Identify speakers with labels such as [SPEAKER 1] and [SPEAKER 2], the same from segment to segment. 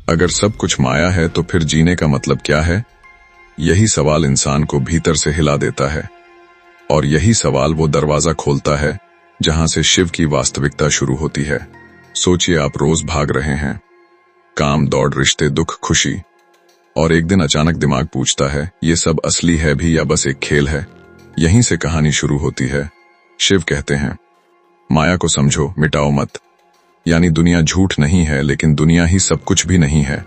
[SPEAKER 1] अगर सब कुछ माया है तो फिर जीने का मतलब क्या है? यही सवाल इंसान को भीतर से हिला देता है, और यही सवाल वो दरवाजा खोलता है जहां से शिव की वास्तविकता शुरू होती है। सोचिए, आप रोज भाग रहे हैं, काम, दौड़, रिश्ते, दुख, खुशी, और एक दिन अचानक दिमाग पूछता है, ये सब असली है भी या बस एक खेल है? यहीं से कहानी शुरू होती है। शिव कहते हैं, माया को समझो, मिटाओ मत। यानी दुनिया झूठ नहीं है, लेकिन दुनिया ही सब कुछ भी नहीं है।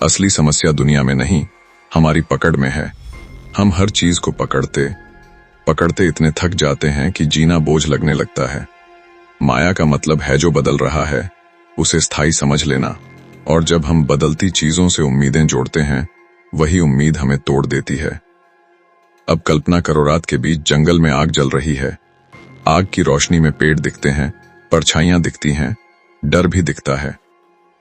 [SPEAKER 1] असली समस्या दुनिया में नहीं, हमारी पकड़ में है। हम हर चीज को पकड़ते पकड़ते इतने थक जाते हैं कि जीना बोझ लगने लगता है। माया का मतलब है जो बदल रहा है उसे स्थायी समझ लेना, और जब हम बदलती चीजों से उम्मीदें जोड़ते हैं, वही उम्मीद हमें तोड़ देती है। अब कल्पना करो, रात के बीच जंगल में आग जल रही है। आग की रोशनी में पेड़ दिखते हैं, परछाइयां दिखती हैं, डर भी दिखता है।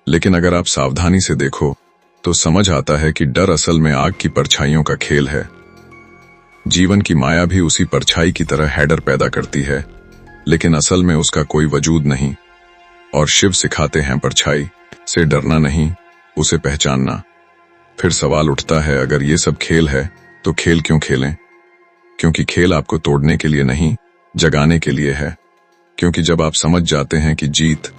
[SPEAKER 1] लेकिन अगर आप सावधानी से देखो तो समझ आता है कि डर असल में आग की परछाइयों का खेल है। जीवन की माया भी उसी परछाई की तरह हैडर पैदा करती है, लेकिन असल में उसका कोई वजूद नहीं। और शिव सिखाते हैं, परछाई से डरना नहीं, उसे पहचानना। फिर सवाल उठता है, अगर ये सब खेल है तो खेल क्यों खेलें? क्योंकि खेल आपको तोड़ने के लिए नहीं, जगाने के लिए है। क्योंकि जब आप समझ जाते हैं कि जीत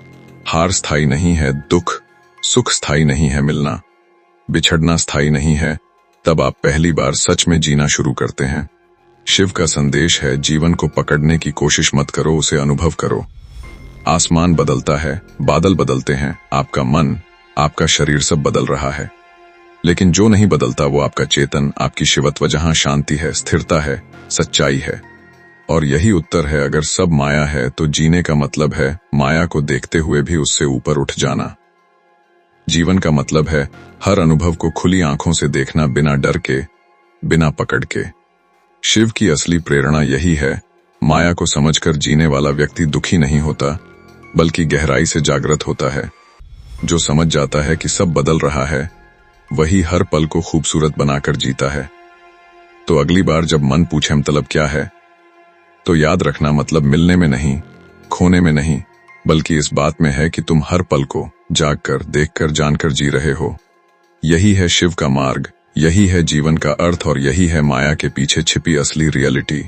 [SPEAKER 1] हार स्थायी नहीं है, दुख सुख स्थायी नहीं है, मिलना बिछड़ना स्थायी नहीं है, तब आप पहली बार सच में जीना शुरू करते हैं। शिव का संदेश है, जीवन को पकड़ने की कोशिश मत करो, उसे अनुभव करो। आसमान बदलता है, बादल बदलते हैं, आपका मन, आपका शरीर सब बदल रहा है, लेकिन जो नहीं बदलता वो आपका चेतन, आपकी शिवत्व, जहां शांति है, स्थिरता है, सच्चाई है। और यही उत्तर है, अगर सब माया है तो जीने का मतलब है माया को देखते हुए भी उससे ऊपर उठ जाना। जीवन का मतलब है हर अनुभव को खुली आंखों से देखना, बिना डर के, बिना पकड़ के। शिव की असली प्रेरणा यही है, माया को समझकर जीने वाला व्यक्ति दुखी नहीं होता, बल्कि गहराई से जागृत होता है। जो समझ जाता है कि सब बदल रहा है, वही हर पल को खूबसूरत बनाकर जीता है। तो अगली बार जब मन पूछे मतलब क्या है, तो याद रखना, मतलब मिलने में नहीं, खोने में नहीं, बल्कि इस बात में है कि तुम हर पल को जागकर, देखकर, जानकर जी रहे हो। यही है शिव का मार्ग, यही है जीवन का अर्थ, और यही है माया के पीछे छिपी असली रियलिटी।